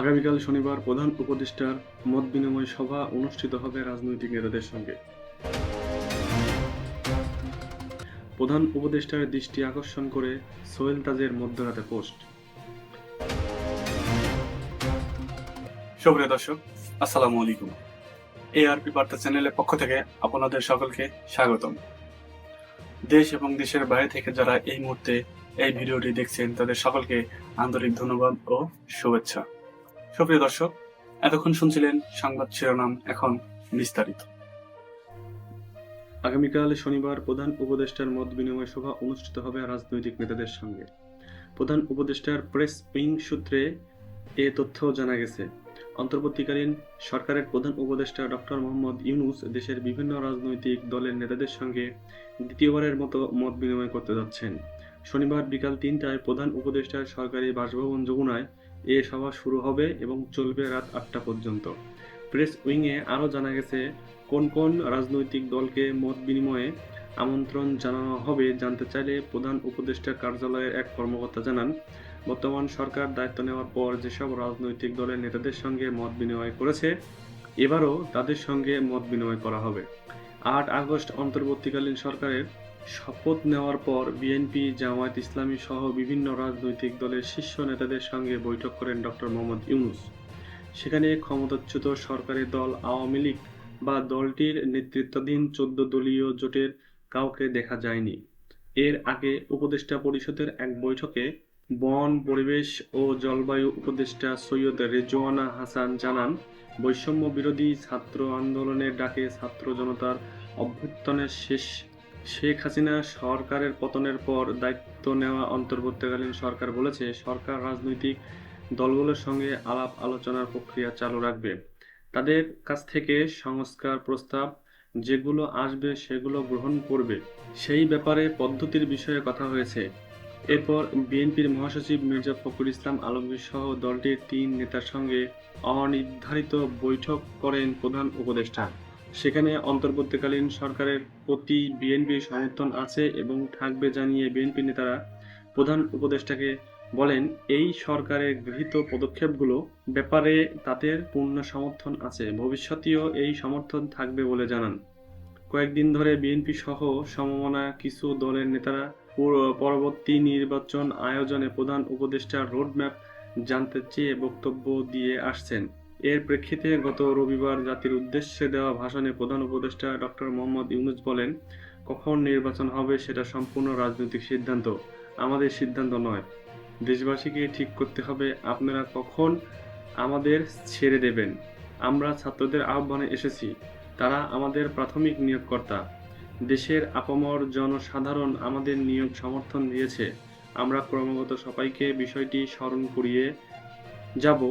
আগামীকাল শনিবার প্রধান উপদেষ্টার মতবিনিময় সভা অনুষ্ঠিত হবে রাজনৈতিক নেতাদের সঙ্গে। প্রধান উপদেষ্টার দৃষ্টি আকর্ষণ করে সোহেল তাজের মধ্যরাতে পোস্ট। সুপ্রিয় দর্শক, আসসালামু আলাইকুম। এআরপি বার্তা চ্যানেলের পক্ষ থেকে আপনাদের সকলকে স্বাগতম। দেশ এবং দেশের বাইরে থেকে যারা এই মুহূর্তে এই ভিডিওটি দেখছেন তাদের সকলকে আন্তরিক ধন্যবাদ ও শুভেচ্ছা। সুপ্রিয় দর্শক, এতক্ষণ শুনছিলেন সংবাদ শিরোনাম, এখন বিস্তারিত। আগামীকাল শনিবার প্রধান উপদেষ্টার মতবিনিময় সভা অনুষ্ঠিত হবে রাজনৈতিক নেতাদের সঙ্গে। প্রধান উপদেষ্টার প্রেস উইং সূত্রে এ তথ্য জানা গেছে। অন্তর্বর্তীকালীন সরকারের প্রধান উপদেষ্টা ডক্টর মোহাম্মদ ইউনূস দেশের বিভিন্ন রাজনৈতিক দলের নেতাদের সঙ্গে দ্বিতীয়বারের মতো মত বিনিময় করতে যাচ্ছেন। শনিবার বিকাল ৩টায় প্রধান উপদেষ্টার সরকারি বাসভবন যমুনায় এ সভা শুরু হবে এবং চলবে রাত ৮টা পর্যন্ত। প্রেস উইংয়ে আরও জানা গেছে, কোন কোন রাজনৈতিক দলকে মত বিনিময়ে আমন্ত্রণ জানানো হবে জানতে চাইলে প্রধান উপদেষ্টার কার্যালয়ের এক কর্মকর্তা জানান, বর্তমান সরকার দায়িত্ব নেওয়ার পর যেসব রাজনৈতিক দলের নেতাদের সঙ্গে মত বিনিময় করেছে, এবারও তাদের সঙ্গে মত বিনিময় করা হবে। ৮ আগস্ট অন্তর্বর্তীকালীন সরকারের শপথ নেওয়ার পর বিএনপি, জামায়াত ইসলামী সহ বিভিন্ন রাজনৈতিক দলের শীর্ষ নেতাদের সঙ্গে বৈঠক করেন ডক্টর মোহাম্মদ ইউনূস। সেখানে ক্ষমতাচ্যুত সরকারি দল আওয়ামী লীগ বা দলটির নেতৃত্বাধীন ১৪ দলীয় জোটের কাউকে দেখা যায়নি। এর আগে উপদেষ্টা পরিষদের এক বৈঠকে বন, পরিবেশ ও জলবায়ু উপদেষ্টা সৈয়দ রেজওয়ানা হাসান জানান, বৈষম্য বিরোধী ছাত্র আন্দোলনের ডাকে ছাত্র জনতার অভ্যুত্থানের শেখ হাসিনা সরকারের পতনের পর দায়িত্ব নেওয়া অন্তর্বর্তীকালীন সরকার বলেছে, সরকার রাজনৈতিক দলগুলোর সঙ্গে আলাপ আলোচনার প্রক্রিয়া চালু রাখবে। তাদের কাছ থেকে সংস্কার প্রস্তাব যেগুলো আসবে সেগুলো গ্রহণ করবে। সেই ব্যাপারে পদ্ধতির বিষয়ে কথা হয়েছে। এরপর বিএনপির মহাসচিব মির্জা ফখরুল ইসলাম আলমগীর সহ দলটির ৩ নেতার সঙ্গে অনির্ধারিত বৈঠক করেন প্রধান উপদেষ্টা। সেখানে অন্তর্বর্তীকালীন সরকারের প্রতি বিএনপির সমর্থন আছে এবং থাকবে জানিয়ে বিএনপি নেতারা প্রধান উপদেষ্টাকে বলেন, এই সরকারের গৃহীত পদক্ষেপগুলো ব্যাপারে তাদের পূর্ণ সমর্থন আছে, ভবিষ্যতেও এই সমর্থন থাকবে বলে জানান। কয়েকদিন ধরে বিএনপি সহ সমমনা কিছু দলের নেতারা পরবর্তী নির্বাচন আয়োজনে প্রধান উপদেষ্টার রোডম্যাপ জানতে চেয়ে বক্তব্য দিয়ে আসছেন। এর প্রেক্ষিতে গত রবিবার জাতির উদ্দেশ্যে দেওয়া ভাষণে প্রধান উপদেষ্টা ডক্টর মোহাম্মদ ইউনূস বলেন, কখন নির্বাচন হবে সেটা সম্পূর্ণ রাজনৈতিক সিদ্ধান্ত, আমাদের সিদ্ধান্ত নয়। দেশবাসীকে ঠিক করতে হবে আপনারা কখন আমাদের ছেড়ে দেবেন। আমরা ছাত্রদের আহ্বানে এসেছি, তারা আমাদের প্রাথমিক নিয়োগকর্তা। দেশের আপামর জনসাধারণ আমাদের নিয়োগ সমর্থন দিয়েছে। আমরা ক্রমাগত সবাইকে বিষয়টি স্মরণ করিয়ে যাব,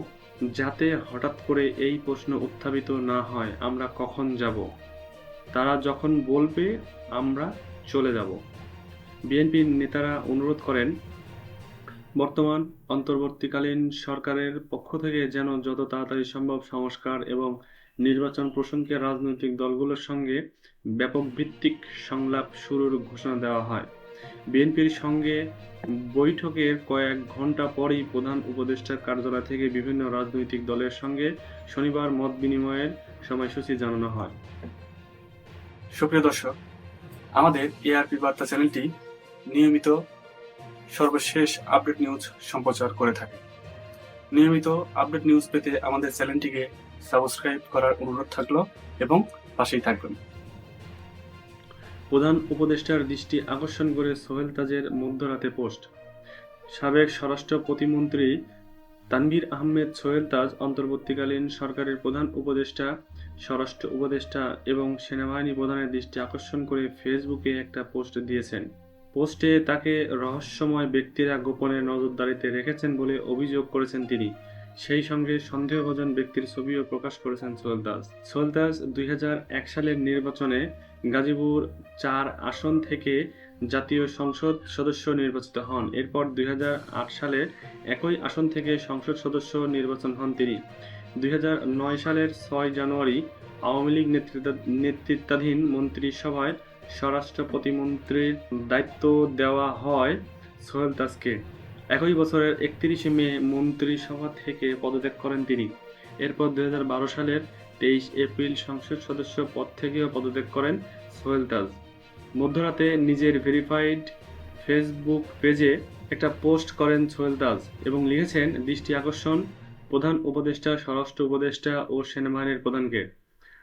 যাতে হঠাৎ করে এই প্রশ্ন উত্থাপিত না হয়, আমরা কখন যাব। তারা যখন বলবে আমরা চলে যাব। বিএনপির নেতারা অনুরোধ করেন, বর্তমান অন্তর্বর্তীকালীন সরকারের পক্ষ থেকে যেন যত তাড়াতাড়ি সম্ভব সংস্কার এবং নির্বাচন প্রসঙ্গে রাজনৈতিক দলগুলোর সঙ্গে ব্যাপক ভিত্তিক সংলাপ শুরুর ঘোষণা দেওয়া হয়। বিএনপির সঙ্গে বৈঠকের কয়েক ঘণ্টা পরই প্রধান উপদেষ্টার কার্যালয় থেকে বিভিন্ন রাজনৈতিক দলের সঙ্গে শনিবার মত বিনিময়ের সময়সূচি জানানো হয়। সুপ্রিয় দর্শক, আমাদের এআরপি বার্তা চ্যানেলটি নিয়মিত সর্বশেষ আপডেট নিউজ সম্প্রচার করে থাকে। নিয়মিত আপডেট নিউজ পেতে আমাদের চ্যানেলটিকে সাবস্ক্রাইব করার অনুরোধ থাকলো এবং পাশেই থাকবেন। প্রধান উপদেষ্টার দৃষ্টি আকর্ষণ করে সোহেল তাজের মধ্যরাতে পোস্ট। সাবেক স্বরাষ্ট্র প্রতিমন্ত্রী তানভীর আহমেদ সোহেল তাজ অন্তর্বর্তীকালীন সরকারের প্রধান উপদেষ্টা, স্বরাষ্ট্র উপদেষ্টা এবং সেনাবাহিনী প্রধানের দৃষ্টি আকর্ষণ করে ফেসবুকে একটা পোস্ট দিয়েছেন। পোস্টে তাকে রহস্যময় ব্যক্তিরা গোপনে নজরদারিতে রেখেছেন বলে অভিযোগ করেছেন তিনি। সেই সঙ্গে সন্দেহভাজন ব্যক্তির ছবিও প্রকাশ করেছেন সোহেল তাজ। সোহেল তাজ ২০০১ সালের নির্বাচনে গাজীপুর ৪ আসন থেকে জাতীয় সংসদ সদস্য নির্বাচিত হন। এরপর ২০০৮ সালে একই আসন থেকে সংসদ সদস্য নির্বাচন হন তিনি। ২০০৯ সালের ৬ জানুয়ারি আওয়ামী লীগ নেতৃত্বাধীন মন্ত্রিসভায় স্বরাষ্ট্র প্রতিমন্ত্রীর দায়িত্ব দেওয়া হয় সোহেল তাজকে। একই বছরের 31শে মে মন্ত্রিসভা থেকে পদত্যাগ করেন তিনি। এরপর 2012 সালের 23 এপ্রিল সংসদ সদস্য পদ থেকেও পদত্যাগ করেন সোহেল তাজ। মধ্যরাতে নিজের ভেরিফাইড ফেসবুক পেজে একটা পোস্ট করেন সোহেল তাজ এবং লিখেছেন, দৃষ্টি আকর্ষণ প্রধান উপদেষ্টা, স্বরাষ্ট্র উপদেষ্টা ও সেনাবাহিনীর প্রধানকে।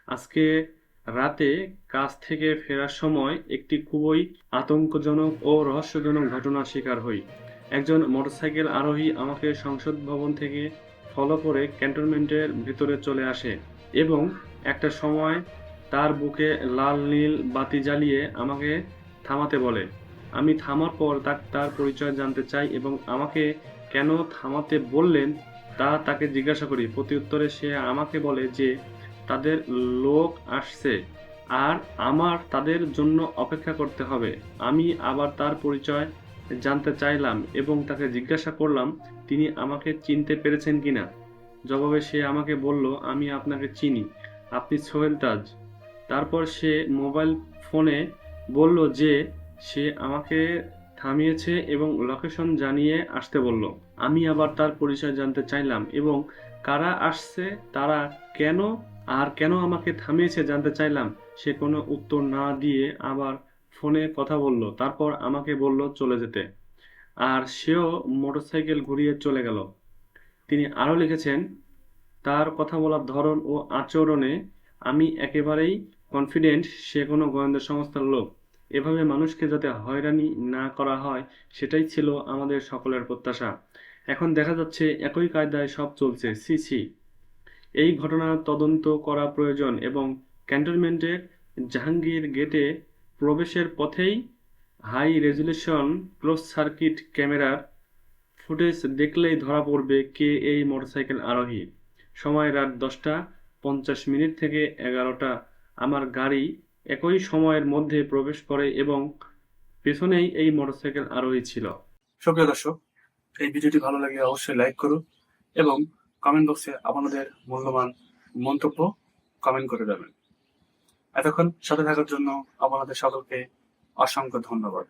আজকে রাতে কাজ থেকে ফেরার সময় একটি খুবই আতঙ্কজনক ও রহস্যজনক ঘটনার শিকার হই। একজন মোটরসাইকেল আরোহী আমাকে সংসদ ভবন থেকে ফলো করে ক্যান্টনমেন্টের ভিতরে চলে আসে এবং একটা সময় তার বুকে লাল নীল বাতি জ্বালিয়ে আমাকে থামাতে বলে। আমি থামার পর তার পরিচয় জানতে চাই এবং আমাকে কেন থামাতে বললেন তা তাকে জিজ্ঞাসা করি। প্রত্যুত্তরে সে আমাকে বলে যে তাদের লোক আসছে আর আমার তাদের জন্য অপেক্ষা করতে হবে। আমি আবার তার পরিচয় জানতে চাইলাম এবং তাকে জিজ্ঞাসা করলাম তিনি আমাকে চিনতে পেরেছেন কিনা। জবাবে সে আমাকে বলল, আমি আপনাকে চিনি, আপনি সোহেল তাজ। তারপর সে মোবাইল ফোনে বলল যে সে আমাকে থামিয়েছে এবং লোকেশন জানিয়ে আসতে বলল। আমি আবার তার পরিচয় জানতে চাইলাম এবং কারা আসছে, তারা কেন আর কেন আমাকে থামিয়েছে জানতে চাইলাম। সে কোনো উত্তর না দিয়ে আবার ফোনে কথা বলল। তারপর আমাকে বলল চলে যেতে। আর সেও মোটরসাইকেল ঘুরিয়ে চলে গেল। তিনি আরও লিখেছেন, তার কথা বলার ধরন ও আচরণে আমি একেবারেই কনফিডেন্ট সে কোনো গোয়েন্দা সংস্থার লোক। এভাবে মানুষকে যাতে হয়রানি না করা হয় সেটাই ছিল আমাদের সকলের প্রত্যাশা। এখন দেখা যাচ্ছে একই কায়দায় সব চলছে। ছি ছি। এই ঘটনার তদন্ত করা প্রয়োজন এবং ক্যান্টনমেন্টের জাহাঙ্গীর গেটে প্রবেশের পথেই হাই রেজুলেশন ক্লোজ সার্কিট ক্যামেরার ফুটেজ দেখলেই ধরা পড়বে কে এই মোটরসাইকেল আরোহী। সময় রাত 10:50 থেকে 11টা। আমার গাড়ি একই সময়ের মধ্যে প্রবেশ করে এবং পেছনেই এই মোটরসাইকেল আরোহী ছিল। সুপ্রিয় দর্শক, এই ভিডিওটি ভালো লাগলে অবশ্যই লাইক করুন এবং কমেন্ট বক্সে আপনাদের মূল্যবান মন্তব্য কমেন্ট করে যাবেন। এতক্ষণ সাথে থাকার জন্য আপনাদের সকলকে অসংখ্য ধন্যবাদ।